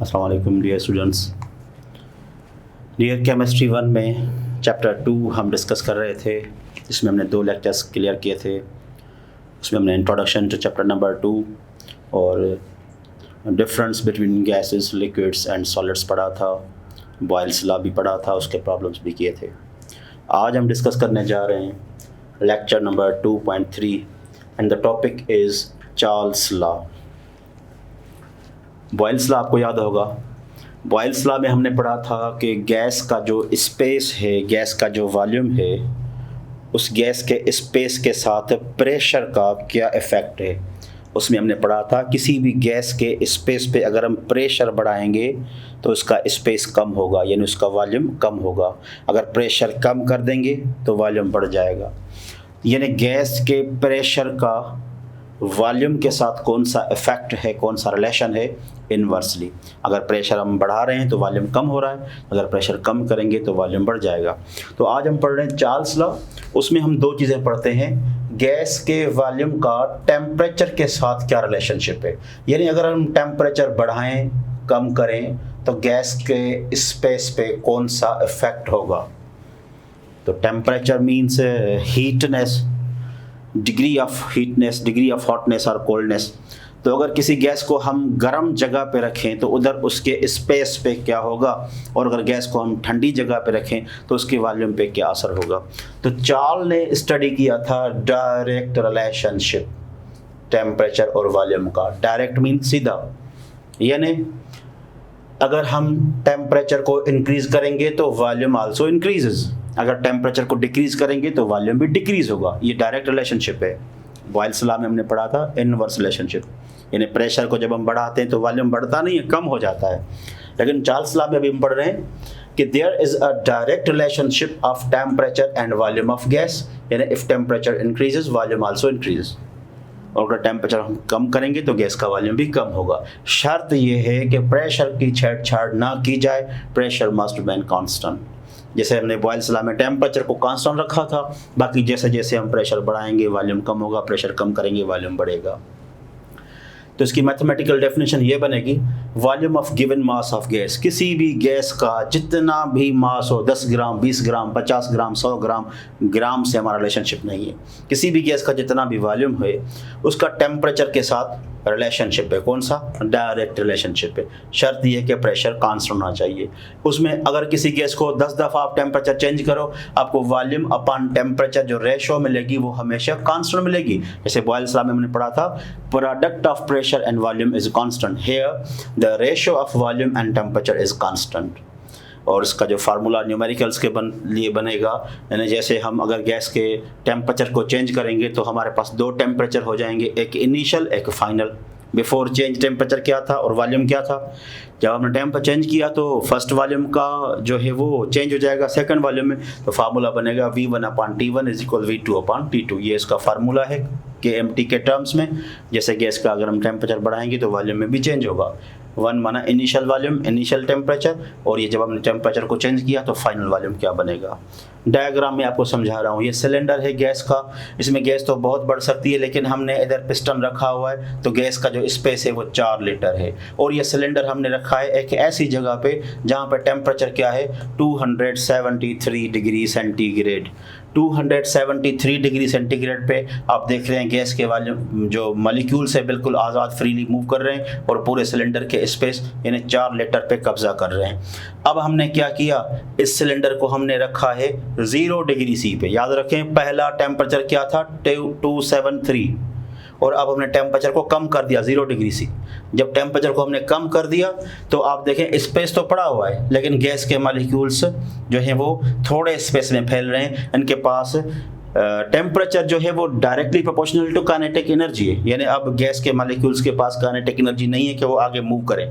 अस्सलाम वालेकुम dear students. Dear chemistry 1 में चैप्टर 2 हम डिस्कस कर रहे थे। इसमें हमने 2 लेक्चर्स क्लियर किए थे। उसमें हमने इंट्रोडक्शन टू चैप्टर नंबर 2 और difference between gases, liquids and solids पढ़ा था। बॉयल्स लॉ भी पढ़ा था, उसके प्रॉब्लम्स भी किए थे। आज हम डिस्कस करने जा रहे हैं lecture number 2.3 and the topic is Charles law. Boyle's law आपको याद होगा। बॉयल्स लॉ में हमने पढ़ा था कि गैस का जो स्पेस है, गैस का जो वॉल्यूम है, उस गैस के स्पेस के साथ प्रेशर का क्या इफ़ेक्ट है। उसमें हमने पढ़ा था किसी भी गैस के स्पेस पे अगर हम प्रेशर बढ़ाएंगे तो उसका स्पेस कम होगा, यानी उसका वॉल्यूम कम होगा। अगर प्रेशर कम कर देंगे तो वॉल्यूम बढ़ जाएगा। यानी गैस के प्रेशर का वॉल्यूम के साथ कौन सा इफ़ेक्ट है, कौन सा रिलेशन है, इन्वर्सली। अगर प्रेशर हम बढ़ा रहे हैं तो वॉल्यूम कम हो रहा है, अगर प्रेशर कम करेंगे तो वॉल्यूम बढ़ जाएगा। तो आज हम पढ़ रहे हैं चार्ल्स लॉ। उसमें हम 2 चीज़ें पढ़ते हैं, गैस के वॉल्यूम का टेम्परेचर के साथ क्या रिलेशनशिप है। यानी अगर हम टेम्परेचर बढ़ाएं, कम करें तो गैस के स्पेस पे कौन सा इफ़ेक्ट होगा। तो temperature means heatness, degree of heatness, degree of hotness और कोल्डनेस। तो अगर किसी गैस को हम गर्म जगह पे रखें तो उधर उसके स्पेस पे क्या होगा, और अगर गैस को हम ठंडी जगह पे रखें तो उसके वॉल्यूम पे क्या असर होगा। तो चार्ल ने स्टडी किया था डायरेक्ट रिलेशनशिप टेम्परेचर और वॉल्यूम का। डायरेक्ट मीन सीधा, यानी अगर हम टेम्परेचर को इंक्रीज करेंगे तो वॉल्यूम आल्सो इंक्रीजेज, अगर टेम्परेचर को डिक्रीज करेंगे तो वॉल्यूम भी डिक्रीज होगा। ये डायरेक्ट रिलेशनशिप है। बॉयल्स लॉ में हमने पढ़ा था इनवर्स रिलेशनशिप, यानी प्रेशर को जब हम बढ़ाते हैं तो वॉल्यूम बढ़ता नहीं है, कम हो जाता है। लेकिन चार्ल्स लॉ में अभी हम पढ़ रहे हैं कि there is a direct relationship of temperature and volume of gas, यानी if temperature increases volume also increases. और अगर टेम्परेचर हम कम करेंगे तो गैस का वॉल्यूम भी कम होगा। शर्त यह है कि प्रेशर की छेड़छाड़ ना की जाए, प्रेशर मस्ट बी कांस्टेंट। जैसे हमने बॉयल्स लॉ में टेम्परेचर को कांस्टेंट रखा था, बाकी जैसे जैसे हम प्रेशर बढ़ाएंगे वॉल्यूम कम होगा, प्रेशर कम करेंगे वॉल्यूम बढ़ेगा। तो इसकी मैथमेटिकल डेफिनेशन ये बनेगी, volume of given mass of gas. किसी भी गैस का जितना भी मास हो, 10 ग्राम, 20 ग्राम, 50 ग्राम, 100 ग्राम, ग्राम से हमारा रिलेशनशिप नहीं है। किसी भी गैस का जितना भी वॉल्यूम है उसका टेम्परेचर के साथ रिलेशनशिप है। कौन सा? डायरेक्ट रिलेशनशिप है। शर्त यह कि प्रेशर कांस्टेंट होना चाहिए। उसमें अगर किसी गैस को 10 दफ़ा आप टेम्परेचर चेंज करो, आपको वॉल्यूम अपॉन टेम्परेचर जो रेशो मिलेगी वो हमेशा कांस्टेंट मिलेगी। जैसे बॉयल्स लॉ में हमने पढ़ा था, product of pressure and volume is constant, here the ratio of volume and temperature is constant. और इसका जो फार्मूला न्यूमेरिकल्स के लिए बनेगा, यानी जैसे हम अगर गैस के टेम्परेचर को चेंज करेंगे तो हमारे पास 2 टेम्परेचर हो जाएंगे, एक इनिशियल एक फाइनल। बिफोर चेंज टेम्परेचर क्या था और वॉल्यूम क्या था। जब हमने टेम्परेचर चेंज किया तो फर्स्ट वॉल्यूम का जो है वो चेंज हो जाएगा सेकंड वॉल्यूम में, तो फार्मूला बनेगा V1/T1 इज इक्वल V2/T2। ये इसका फार्मूला है KMT के टर्म्स में। जैसे गैस का अगर हम टेम्परेचर बढ़ाएंगे तो वॉल्यूम में भी चेंज होगा। 1 माना इनिशियल वॉल्यूम, इनिशियल टेम्परेचर, और ये जब हमने टेम्परेचर को चेंज किया तो फाइनल वॉल्यूम क्या बनेगा। डायग्राम में आपको समझा रहा हूँ। ये सिलेंडर है गैस का, इसमें गैस तो बहुत बढ़ सकती है, लेकिन हमने इधर पिस्टन रखा हुआ है तो गैस का जो स्पेस है वो 4 लीटर है। और ये सिलेंडर हमने रखा है एक ऐसी जगह पे जहाँ पे टेम्परेचर क्या है, 273 डिग्री सेंटीग्रेड। 273 डिग्री सेंटीग्रेड पे आप देख रहे हैं गैस के वॉल्यूम जो मॉलिक्यूल से बिल्कुल आज़ाद फ्रीली मूव कर रहे हैं और पूरे सिलेंडर के स्पेस यानी 4 लीटर पे कब्जा कर रहे हैं। अब हमने क्या किया, इस सिलेंडर को हमने रखा है 0 डिग्री सी पे। याद रखें पहला टेम्परेचर क्या था, 273, और अब हमने टेम्परेचर को कम कर दिया 0 डिग्री सी। जब टेम्परेचर को हमने कम कर दिया तो आप देखें स्पेस तो पड़ा हुआ है, लेकिन गैस के मॉलिक्यूल्स जो हैं वो थोड़े स्पेस में फैल रहे हैं। इनके पास टेम्परेचर जो है वो directly proportional to kinetic energy है, यानी अब गैस के मॉलिक्यूल्स के पास काइनेटिक एनर्जी नहीं है कि वो आगे मूव करें।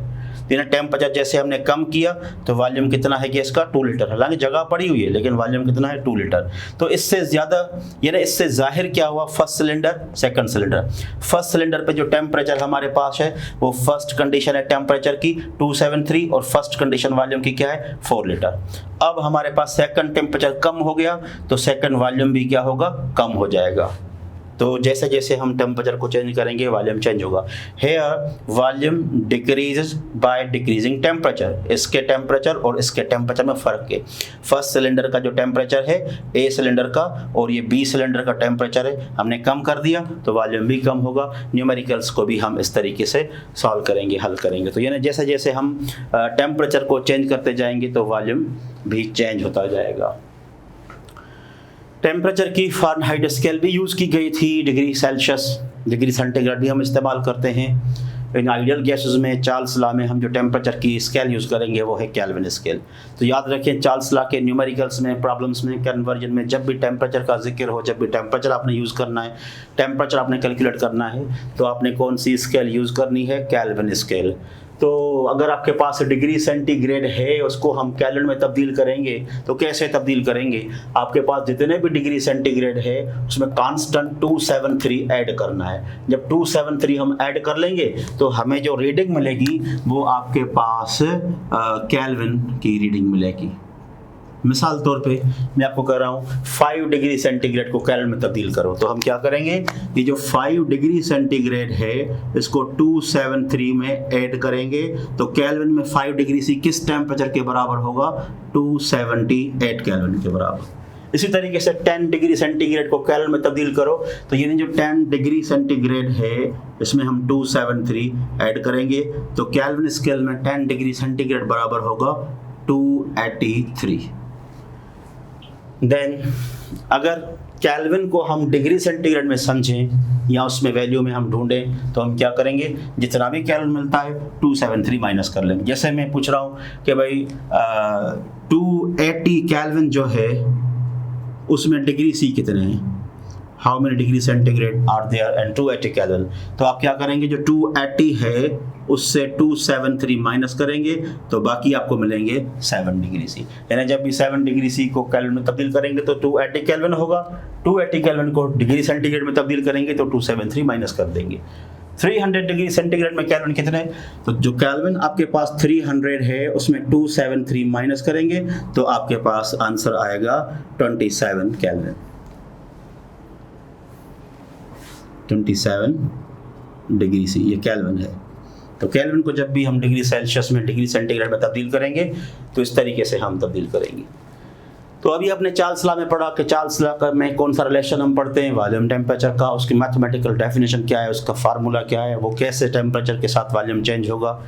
यानी टेम्परेचर जैसे हमने कम किया तो वॉल्यूम कितना है गैस का, 2 लीटर। हालांकि जगह पड़ी हुई है लेकिन वॉल्यूम कितना है, 2 लीटर। तो इससे ज़्यादा यानी इससे जाहिर क्या हुआ, first cylinder second cylinder. First cylinder पे जो टेम्परेचर हमारे पास है वो फर्स्ट कंडीशन है टेम्परेचर की 273 और फर्स्ट कंडीशन वॉल्यूम की क्या है, 4 लीटर। अब हमारे पास सेकंड टेम्परेचर कम हो गया तो सेकंड वॉल्यूम भी क्या होगा, कम हो जाएगा। तो जैसे जैसे हम टेम्परेचर को चेंज करेंगे वॉल्यूम चेंज होगा। Here volume decreases by decreasing temperature, इसके टेम्परेचर और इसके टेम्परेचर में फ़र्क है। फर्स्ट सिलेंडर का जो टेम्परेचर है ए सिलेंडर का और ये बी सिलेंडर का टेम्परेचर है, हमने कम कर दिया तो वॉल्यूम भी कम होगा। न्यूमेरिकल्स को भी हम इस तरीके से सॉल्व करेंगे, हल करेंगे। तो यानी जैसे जैसे हम टेम्परेचर को चेंज करते जाएंगे तो वॉल्यूम भी चेंज होता जाएगा। टेम्परेचर की फ़ारेनहाइट स्केल भी यूज़ की गई थी, डिग्री सेल्सियस, डिग्री सेंटीग्रेड भी हम इस्तेमाल करते हैं। इन आइडियल गैसेस में चार्ल्स लॉ में हम जो टेम्परेचर की स्केल यूज़ करेंगे वो है केल्विन स्केल। तो याद रखें चार्ल्स लॉ के न्यूमेरिकल्स में, प्रॉब्लम्स में, कन्वर्जन में जब भी टेम्परेचर का जिक्र हो, जब भी टेम्परेचर आपने यूज़ करना है, टेम्परेचर आपने कैलकुलेट करना है, तो आपने कौन सी स्केल यूज़ करनी है? Kelvin scale. तो अगर आपके पास डिग्री सेंटीग्रेड है उसको हम केल्विन में तब्दील करेंगे तो कैसे तब्दील करेंगे? आपके पास जितने भी डिग्री सेंटीग्रेड है उसमें कांस्टेंट 273 ऐड करना है। जब 273 हम ऐड कर लेंगे तो हमें जो रीडिंग मिलेगी वो आपके पास केल्विन की रीडिंग मिलेगी। मिसाल तौर पे मैं आपको कह रहा हूँ 5 डिग्री सेंटीग्रेड को केल्विन में तब्दील करो, तो हम क्या करेंगे? ये जो 5 डिग्री सेंटीग्रेड है इसको 273 में ऐड करेंगे तो केल्विन में 5 डिग्री सी किस टेम्परेचर के बराबर होगा? 278 केल्विन के बराबर। इसी तरीके से 10 डिग्री सेंटीग्रेड को केल्विन में तब्दील करो तो ये जो 10 डिग्री सेंटीग्रेड है इसमें हम 273 ऐड करेंगे तो केल्विन स्केल में 10 डिग्री सेंटीग्रेड बराबर होगा 283। देन अगर केल्विन को हम डिग्री सेंटीग्रेड में समझें या उसमें वैल्यू में हम ढूंढें तो हम क्या करेंगे? जितना भी केल्विन मिलता है 273 माइनस कर लेंगे। जैसे मैं पूछ रहा हूँ कि भाई 280 केल्विन जो है उसमें डिग्री सी कितने हैं, how many degree centigrade are there and 280 Kelvin, तो आप क्या करेंगे? जो 280 है उससे 273 माइनस करेंगे तो बाकी आपको मिलेंगे 7 डिग्री सी। यानी जब भी 7 डिग्री सी को केल्विन में तब्दील करेंगे तो 280 केल्विन होगा, 280 केल्विन को डिग्री सेंटीग्रेड में तब्दील करेंगे तो 273 माइनस कर देंगे। 300 डिग्री सेंटीग्रेड में केल्विन कितने? तो जो केल्विन आपके पास 300 है उसमें 273 माइनस करेंगे तो आपके पास आंसर आएगा 27 केल्विन। 27 डिग्री सी ये केल्विन है। तो केल्विन को जब भी हम डिग्री सेल्सियस में डिग्री सेंटीग्रेड में तब्दील करेंगे तो इस तरीके से हम तब्दील करेंगे। तो अभी आपने चार्ल्स लॉ में पढ़ा कि चार्ल्स लॉ में कौन सा रिलेशन हम पढ़ते हैं? वॉल्यूम टेम्परेचर का, उसकी मैथमेटिकल डेफिनेशन क्या है, उसका फार्मूला क्या है, वो कैसे टेम्परेचर के साथ वॉल्यूम चेंज होगा,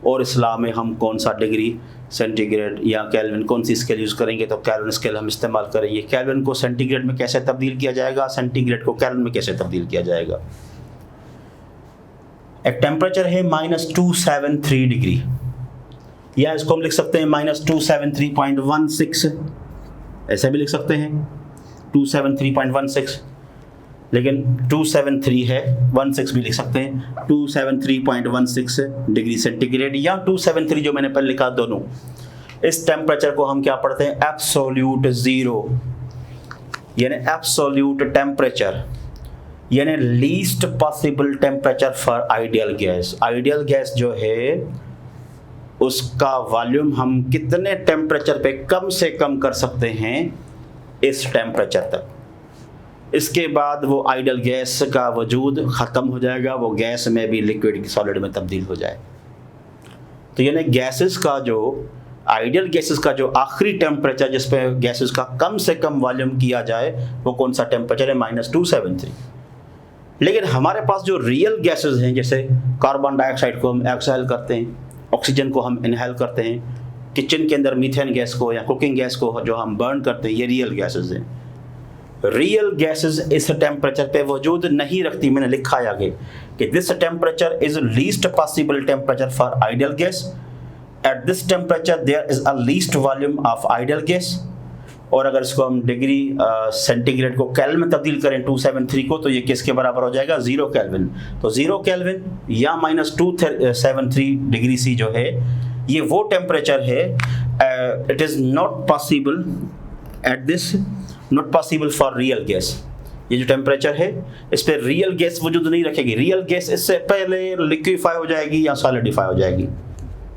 और इस लॉ में हम कौन सा डिग्री सेंटीग्रेड या केल्विन कौन सी स्केल यूज़ करेंगे तो केल्विन स्केल हम इस्तेमाल करेंगे। केल्विन को सेंटीग्रेड में कैसे तब्दील किया जाएगा, सेंटीग्रेड को केल्विन में कैसे तब्दील किया जाएगा। एक टेम्परेचर है -273 डिग्री, या इसको हम लिख सकते हैं -273.16, ऐसे भी लिख सकते हैं 273.16, लेकिन 273 है, 16 भी लिख सकते हैं, 273.16 डिग्री सेंटीग्रेड या 273 जो मैंने पहले लिखा, दोनों। इस टेम्परेचर को हम क्या पढ़ते हैं? एब्सोल्यूट ज़ीरो, यानी एब्सोल्यूट टेम्परेचर, यानी least possible temperature for ideal gas. Ideal gas जो है उसका वॉल्यूम हम कितने टेम्परेचर पे कम से कम कर सकते हैं? इस टेम्परेचर तक। इसके बाद वो आइडियल गैस का वजूद ख़त्म हो जाएगा, वो गैस में भी लिक्विड सॉलिड में तब्दील हो जाए। तो यानी गैसेस का जो आइडियल गैसेस का जो आखिरी टेम्परेचर जिस पे गैसेस का कम से कम वॉल्यूम किया जाए वो कौन सा टेम्परेचर है? -273। लेकिन हमारे पास जो रियल गैसेस हैं, जैसे कार्बन डाइऑक्साइड को हम एक्सहेल करते हैं, ऑक्सीजन को हम इनहेल करते हैं, किचन के अंदर मीथेन गैस को या कुकिंग गैस को जो हम बर्न करते हैं, ये रियल गैसेस हैं। रियल गैसेस इस टेम्परेचर पे वजूद नहीं रखती। मैंने लिखा है आगे कि this temperature is least possible temperature for ideal gas, at this temperature there is a least volume of ideal gas. और अगर इसको हम डिग्री सेंटीग्रेड को केल्विन में तब्दील करें 273 को, तो ये किसके बराबर हो जाएगा? 0 केल्विन। तो 0 केल्विन या -273 डिग्री सी जो है ये वो टेम्परेचर है, it is not possible at this, not possible for real gas. ये जो टेम्परेचर है इस पर रियल गैस वजूद नहीं रखेगी। रियल गैस इससे पहले लिक्विफाई हो जाएगी या सॉलिडिफाई हो जाएगी।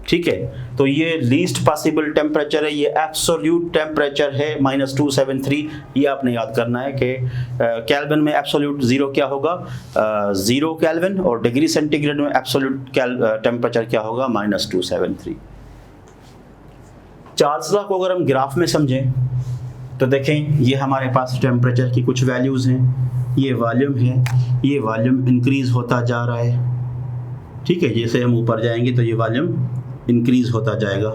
ठीक है। तो ये लीस्ट पॉसिबल टेम्परेचर है, ये एब्सोल्यूट टेम्परेचर है -273। ये आपने याद करना है कि केल्विन में एब्सोल्यूट ज़ीरो क्या होगा, 0 केल्विन, और डिग्री सेंटीग्रेड में एब्सोल्यूट टेम्परेचर क्या होगा, -273। चार्ल्स लॉ को अगर हम ग्राफ में समझें तो देखें ये हमारे पास टेम्परेचर की कुछ वैल्यूज़ हैं, ये वॉल्यूम है, ये वॉल्यूम इंक्रीज़ होता जा रहा है, ठीक है। जैसे हम ऊपर जाएंगे तो ये वॉल्यूम इंक्रीज़ होता जाएगा।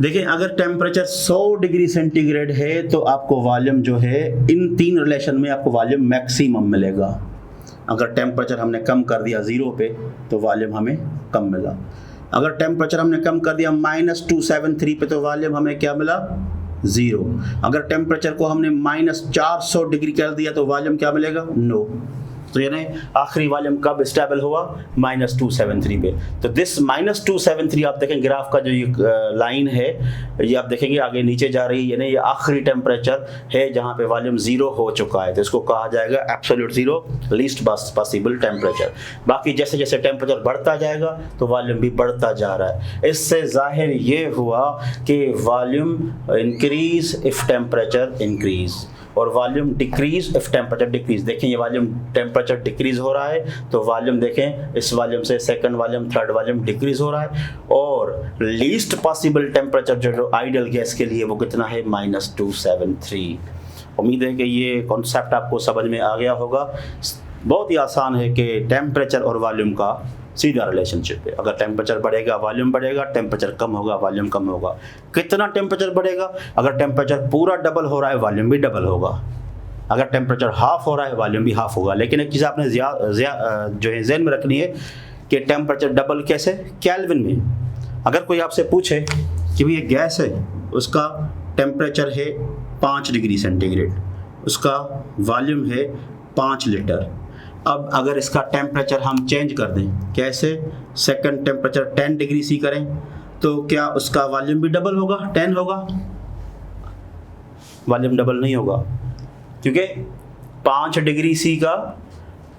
देखें अगर टेम्परेचर 100 डिग्री सेंटीग्रेड है तो आपको वॉल्यूम जो है इन तीन रिलेशन में आपको वॉल्यूम मैक्सिमम मिलेगा। अगर टेम्परेचर हमने कम कर दिया 0 पे तो वॉल्यूम हमें कम मिला। अगर टेम्परेचर हमने कम कर दिया -273 पे तो वॉल्यूम हमें क्या मिला, 0। अगर टेम्परेचर को हमने -400 डिग्री कर दिया तो वॉल्यूम क्या मिलेगा, नो। तो यानी आखिरी वॉल्यूम कब स्टेबल हुआ, -273 पे। तो दिस -273 आप देखें ग्राफ का जो ये लाइन है, ये आप देखेंगे आगे नीचे जा रही है, यानी ये आखिरी टेम्परेचर है जहाँ पे वॉल्यूम 0 हो चुका है। तो इसको कहा जाएगा absolute zero, least possible temperature. बाकी जैसे जैसे टेम्परेचर बढ़ता जाएगा तो वॉल्यूम भी बढ़ता जा रहा है। इससे जाहिर ये हुआ कि volume increase if temperature increase और volume decrease if temperature decrease. देखें ये वॉल्यूम टेम्परेचर डिक्रीज हो रहा है तो वॉल्यूम देखें इस वॉल्यूम से second volume third volume decrease हो रहा है। और लीस्ट पॉसिबल टेम्परेचर जो आइडियल गैस के लिए वो कितना है, -273। उम्मीद है कि ये कॉन्सेप्ट आपको समझ में आ गया होगा। बहुत ही आसान है कि टेम्परेचर और वॉल्यूम का सीधा रिलेशनशिप है। अगर टेम्परेचर बढ़ेगा वॉल्यूम बढ़ेगा, टेम्परेचर कम होगा वॉल्यूम कम होगा। कितना टेम्परेचर बढ़ेगा, अगर टेम्परेचर पूरा डबल हो रहा है वॉल्यूम भी डबल होगा, अगर टेम्परेचर हाफ हो रहा है वॉल्यूम भी हाफ होगा। लेकिन एक चीज़ आपने जो है ज़हन में रखनी है कि टेम्परेचर डबल कैसे, केल्विन में। अगर कोई आपसे पूछे कि भाई ये गैस है, उसका टेम्परेचर है 5 डिग्री सेंटीग्रेड, उसका वॉल्यूम है 5 लीटर। अब अगर इसका टेम्परेचर हम चेंज कर दें, कैसे, सेकंड टेम्परेचर 10 डिग्री सी करें तो क्या उसका वॉल्यूम भी डबल होगा, 10 होगा? वॉल्यूम डबल नहीं होगा, क्योंकि 5 डिग्री सी का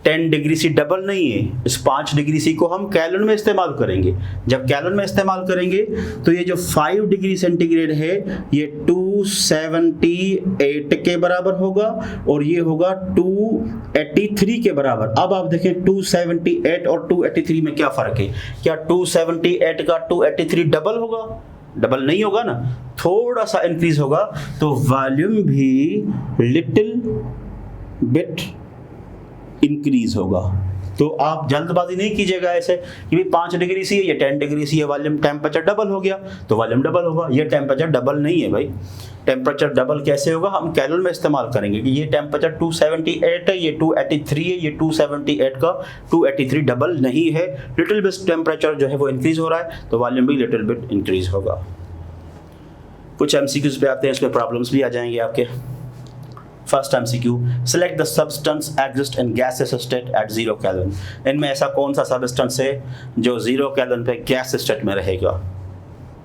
10 डिग्री सी डबल नहीं है। इस 5 डिग्री सी को हम केल्विन में इस्तेमाल करेंगे। जब केल्विन में इस्तेमाल करेंगे तो ये जो 5 डिग्री सेंटीग्रेड है ये 278 के बराबर होगा और ये होगा 283 के बराबर। अब आप देखें 278 और 283 में क्या फ़र्क है, क्या 278 का 283 डबल होगा? डबल नहीं होगा ना, थोड़ा सा इंक्रीज होगा। तो वॉल्यूम भी लिटिल बिट इंक्रीज होगा। तो आप जल्दबाजी नहीं कीजिएगा ऐसे कि भाई 5 डिग्री सी है, ये 10 डिग्री सी है, वॉल्यूम टेम्परेचर डबल हो गया तो वॉल्यूम डबल होगा। ये टेम्परेचर डबल नहीं है भाई। टेम्परेचर डबल कैसे होगा, हम केल्विन में इस्तेमाल करेंगे कि ये टेम्परेचर 278 है, ये 283 है, ये 278 का 283 डबल नहीं है। लिटिल बिट टेम्परेचर जो है वो इंक्रीज हो रहा है तो वॉल्यूम भी लिटिल बिट इंक्रीज होगा। कुछ एमसीक्यूज पे आते हैं, इसमें प्रॉब्लम्स भी आ जाएंगे आपके। First MCQ, select the substance exist in gaseous state at 0 Kelvin। इनमें ऐसा कौन सा सबस्टेंस है जो 0 केल्विन पे गैस स्टेट में रहेगा?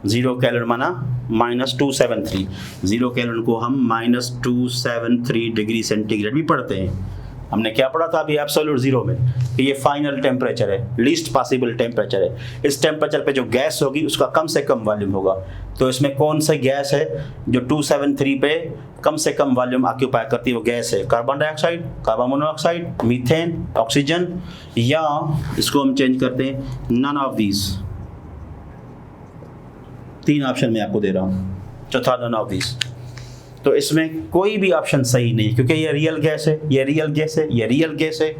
0 केल्विन माना -273। 0 केल्विन को हम -273 डिग्री सेंटीग्रेड भी पढ़ते हैं। हमने क्या पढ़ा था अभी एब्सोल्यूट ज़ीरो में कि ये फाइनल टेम्परेचर है, लीस्ट पॉसिबल टेम्परेचर है। इस टेम्परेचर पे जो गैस होगी उसका कम से कम वॉल्यूम होगा। तो इसमें कौन सा गैस है जो 273 पे कम से कम वॉल्यूम ऑक्यूपाई करती है? वो गैस है carbon dioxide, carbon monoxide, methane, oxygen, या इसको हम चेंज करते हैं नन ऑफ दीज। 3 ऑप्शन मैं आपको दे रहा हूँ, चौथा नन ऑफ दीज। तो इसमें कोई भी ऑप्शन सही नहीं, क्योंकि ये रियल गैस है, ये रियल गैस है, ये रियल गैस है।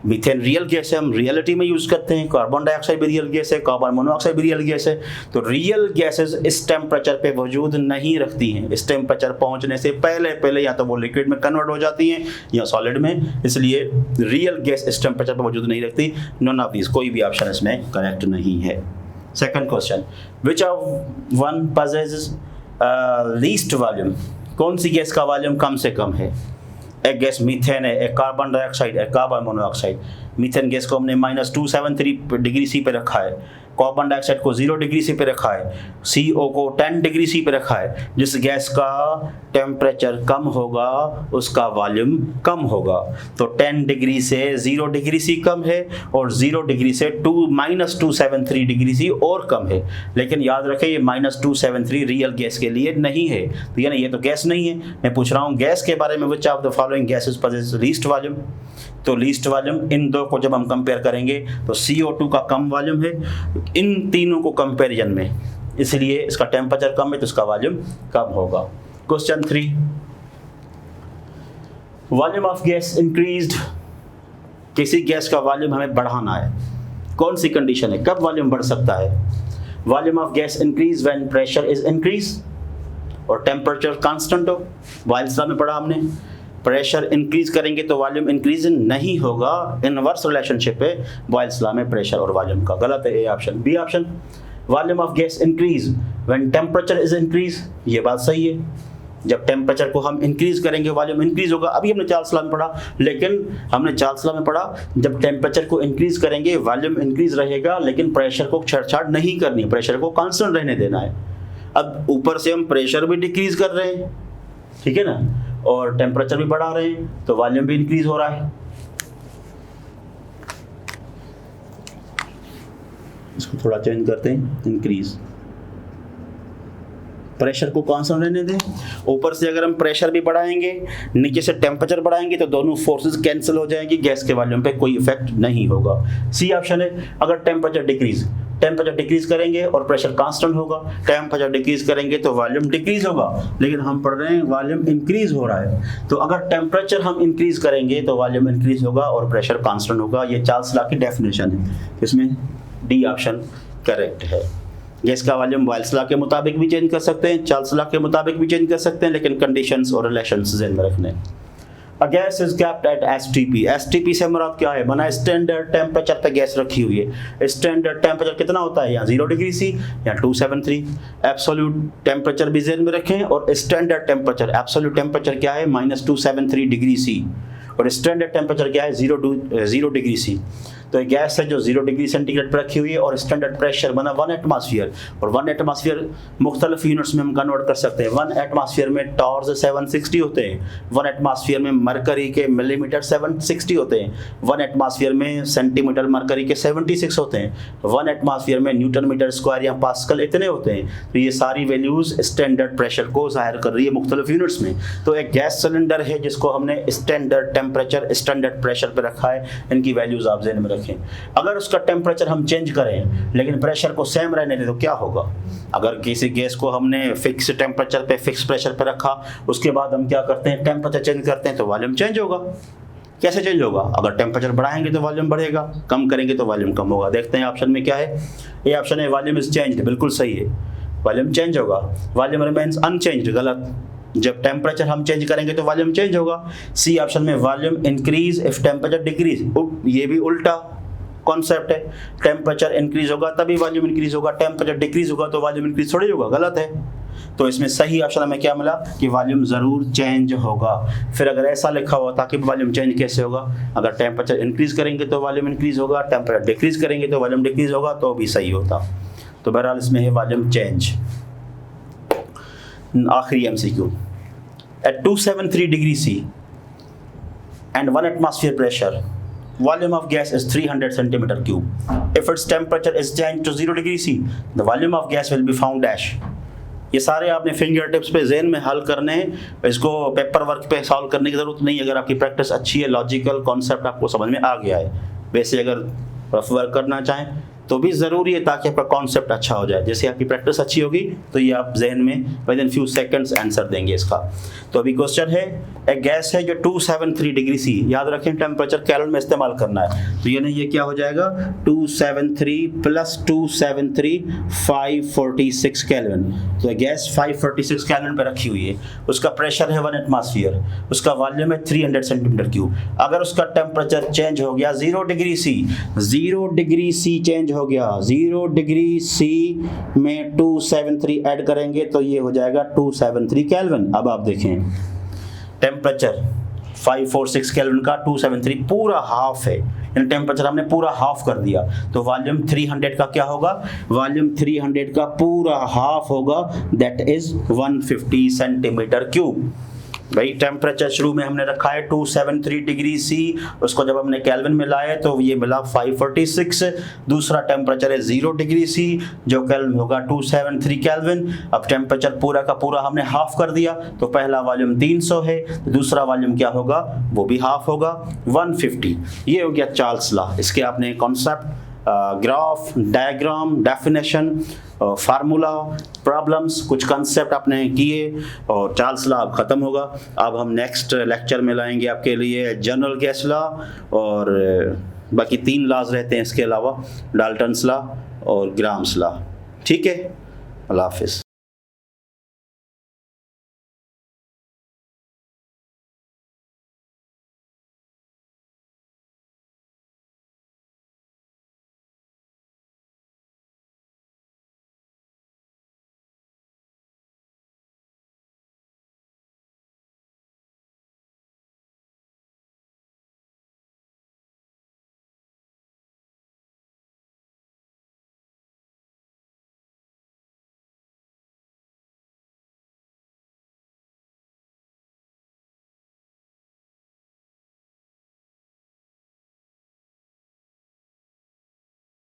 मीथेन रियल गैस है, हम रियलिटी में यूज़ करते हैं। कार्बन डाइऑक्साइड भी रियल गैस है, कार्बन मोनोऑक्साइड भी रियल गैस है। तो रियल गैसेस इस टेम्परेचर पे वजूद नहीं रखती हैं। इस टेम्परेचर पहुंचने से पहले या तो वो लिक्विड में कन्वर्ट हो जाती हैं या सॉलिड में, इसलिए रियल गैस इस टेम्परेचर पर वजूद नहीं रखती। नॉन ऑफ दीज, कोई भी ऑप्शन इसमें करेक्ट नहीं है। Second question, which of one possesses least volume? कौन सी गैस का वॉल्यूम कम से कम है? एक गैस मीथेन है, एक कार्बन डाइऑक्साइड, एक कार्बन मोनोऑक्साइड। मीथेन गैस को हमने -273 डिग्री सी पे रखा है, कार्बन डाइऑक्साइड को 0 डिग्री सी पे रखा है, CO को 10 डिग्री सी पे रखा है। जिस गैस का टेम्परेचर कम होगा उसका वॉल्यूम कम होगा। तो 10 डिग्री से 0 डिग्री सी कम है और 0 डिग्री से -273 डिग्री सी और कम है। लेकिन याद रखें ये -273 रियल गैस के लिए नहीं है, तो यानी ये तो गैस नहीं है। मैं पूछ रहा हूँ गैस के बारे में, which of the following gases possess least volume. तो लीस्ट वॉल्यूम इन दो को जब हम कंपेयर करेंगे तो CO2 का कम वॉल्यूम है इन तीनों को कंपैरिजन में, इसलिए इसका टेम्परेचर कम है तो इसका वॉल्यूम कम होगा। Question 3, volume of gas increased. किसी गैस का वॉल्यूम हमें बढ़ाना है, कौन सी कंडीशन है, कब वॉल्यूम बढ़ सकता है? Volume of gas increase when pressure is increase और टेम्परेचर कांस्टेंट हो। बॉयल्स लॉ में पढ़ा हमने, प्रेशर इंक्रीज करेंगे तो वॉल्यूम इंक्रीज नहीं होगा, इनवर्स रिलेशनशिप है बॉयल्स लॉ में प्रेशर और वॉल्यूम का। गलत है A option. B option, volume of gas increase when temperature is increase, ये बात सही है। जब टेम्परेचर को हम इंक्रीज करेंगे वॉल्यूम इंक्रीज होगा। अभी हमने चार्ल्स लॉ में पढ़ा, लेकिन हमने चार्ल्स लॉ में पढ़ा जब टेम्परेचर को इंक्रीज करेंगे वॉल्यूम इंक्रीज रहेगा, लेकिन प्रेशर को छेड़छाड़ नहीं करनी, प्रेशर को कांस्टेंट रहने देना है। अब ऊपर से हम प्रेशर भी डिक्रीज कर रहे हैं, ठीक है ना, और टेम्परेचर भी बढ़ा रहे हैं तो वॉल्यूम भी इंक्रीज हो रहा है। इसको थोड़ा चेंज करते हैं, इंक्रीज, प्रेशर को कांस्टेंट रहने दें। ऊपर से अगर हम प्रेशर भी बढ़ाएंगे, नीचे से टेम्परेचर बढ़ाएंगे तो दोनों फोर्सेस कैंसिल हो जाएंगी, गैस के वॉल्यूम पे कोई इफेक्ट नहीं होगा। सी ऑप्शन है, अगर टेम्परेचर डिक्रीज करेंगे और प्रेशर कांस्टेंट होगा, टेम्परेचर डिक्रीज करेंगे तो वॉल्यूम डिक्रीज होगा, लेकिन हम पढ़ रहे हैं वॉल्यूम इंक्रीज हो रहा है। तो अगर टेम्परेचर हम इंक्रीज करेंगे तो वॉल्यूम इंक्रीज होगा और प्रेशर कांस्टेंट होगा। ये चार्ल्स लॉ की डेफिनेशन है, इसमें डी ऑप्शन करेक्ट है। गैस का वॉल्यूम बॉयल्स लॉ के मुताबिक भी चेंज कर सकते हैं, चार्ल्स लॉ के मुताबिक भी चेंज कर सकते हैं, लेकिन कंडीशंस और रिलेशंस ध्यान में रखने। A gas is kept at STP। STP से मुराद क्या है? बना स्टैंडर्ड टेम्परेचर पे गैस रखी हुई है। स्टैंडर्ड टेम्परेचर कितना होता है? यहाँ 0 डिग्री सी या 273। एब्सोल्यूट टेम्परेचर भी ध्यान में रखें, और स्टैंडर्ड टेम्परेचर, एब्सोल्यूट टेम्परेचर क्या है? -273 डिग्री सी, और स्टैंडर्ड टेम्परेचर क्या है? 0 डिग्री सी। तो एक गैस है जो 0 डिग्री सेंटीग्रेड पर रखी हुई है, और स्टैंडर्ड प्रेशर बना 1 एटमॉस्फेयर, और 1 एटमॉस्फेयर मुख्तलिफ यूनिट्स में हम कन्वर्ट कर सकते हैं। 1 एटमॉस्फेयर में टॉर्स 760 होते हैं, 1 एटमॉस्फेयर में मरकरी के मिलीमीटर 760 होते हैं, 1 एटमॉस्फेयर में सेंटीमीटर मरकरी के 76 होते हैं, 1 एटमॉस्फेयर में न्यूटन मीटर स्क्वायर या पास्कल इतने होते हैं। तो ये सारी वैल्यूज स्टैंडर्ड प्रेशर को जाहिर कर रही है मुख्तलिफ यूनिट्स में। तो एक गैस सिलेंडर है जिसको हमने स्टैंडर्ड टेम्परेचर स्टैंडर्ड प्रेशर पर रखा है, इनकी वैल्यूज आप ध्यान में रखें। अगर उसका टेम्परेचर हम चेंज करें लेकिन प्रेशर को सेम रहने दें तो क्या होगा? अगर किसी गैस को हमने फिक्स टेम्परेचर पे फिक्स प्रेशर पे रखा, उसके बाद हम क्या करते हैं? टेम्परेचर चेंज करते हैं तो वॉल्यूम चेंज होगा। कैसे चेंज होगा? अगर टेम्परेचर बढ़ाएंगे तो वॉल्यूम बढ़ेगा, कम करेंगे तो वॉल्यूम कम होगा। देखते हैं ऑप्शन में क्या है। ये ऑप्शन है वॉल्यूम इज चेंज्ड, बिल्कुल सही है, वॉल्यूम चेंज होगा। वॉल्यूम रिमेन्स अनचेंज्ड, गलत। जब टेम्परेचर हम चेंज करेंगे तो वॉल्यूम चेंज होगा। सी ऑप्शन में volume increase if temperature decrease, ये भी उल्टा कॉन्सेप्ट है। टेम्परेचर इंक्रीज होगा तभी वॉल्यूम इंक्रीज होगा, टेम्परेचर डिक्रीज होगा तो वॉल्यूम इंक्रीज थोड़ी होगा, गलत है। तो इसमें सही ऑप्शन हमें क्या मिला कि वॉल्यूम जरूर चेंज होगा। फिर अगर ऐसा लिखा हुआ था कि वॉल्यूम चेंज कैसे होगा? अगर टेम्परेचर इंक्रीज करेंगे तो वॉल्यूम इंक्रीज होगा, टेम्परेचर डिक्रीज करेंगे तो वॉल्यूम डिक्रीज होगा, तो भी सही होता। तो बहरहाल इसमें है वॉल्यूम चेंज। आखिरी MCQ, at 273 degree C and 1 atmosphere pressure, volume of gas is 300 centimeter cube. If its temperature is changed to 0 degree C, the volume of gas will be found dash. ये सारे आपने finger tips पे ज़हन में हल करने हैं, इसको पेपर वर्क पे सॉल्व करने की ज़रूरत नहीं है। अगर आपकी प्रैक्टिस अच्छी है, लॉजिकल कॉन्सेप्ट आपको समझ में आ गया है। वैसे अगर रफ वर्क करना चाहें तो भी ज़रूरी है ताकि आपका कॉन्सेप्ट अच्छा हो जाए। जैसे आपकी प्रैक्टिस अच्छी होगी तो ये आप जहन में with in few seconds answer देंगे इसका। तो अभी क्वेश्चन है, एक गैस है जो 273 डिग्री सी, याद रखें टेम्परेचर कैलोन में इस्तेमाल करना है, तो यानी ये क्या हो जाएगा? 273 प्लस 273 546 केल्विन। तो गैस 546 केल्विन पे रखी हुई है, उसका प्रेशर है 1 एटमॉस्फेयर, उसका वॉल्यूम है 300 सेंटीमीटर क्यूब। अगर उसका टेम्परेचर चेंज हो गया 0 degree C, 0 degree C change हो गया, 0 डिग्री सी में 273 ऐड करेंगे तो ये हो जाएगा 273 केल्विन। अब आप देखें टेम्परेचर 546 केल्विन का 273 पूरा हाफ है, यानी टेम्परेचर हमने पूरा हाफ कर दिया। तो वॉल्यूम 300 का क्या होगा, वॉल्यूम 300 का पूरा हाफ होगा, दैट इज 150 सेंटीमीटर क्यूब। भाई टेम्परेचर शुरू में हमने रखा है 273 डिग्री सी, उसको जब हमने केल्विन में लाए तो ये मिला 546। दूसरा टेम्परेचर है 0 डिग्री सी, जो केल्विन होगा 273 केल्विन। अब टेम्परेचर पूरा का पूरा हमने हाफ कर दिया, तो पहला वॉल्यूम 300 है, तो दूसरा वॉल्यूम क्या होगा, वो भी हाफ होगा 150। ये हो गया चार्ल्स लॉ। इसके आपने concept, graph, diagram, definition, formula, problems, कुछ कंसेप्ट आपने किए और चार्ल्स लॉ अब ख़त्म होगा। अब हम नेक्स्ट लेक्चर में लाएंगे आपके लिए जनरल गैस लॉ, और बाकी 3 लॉज रहते हैं इसके अलावा, डाल्टन्स लॉ और ग्राम्स लॉ। ठीक है, अल्लाह हाफिज़।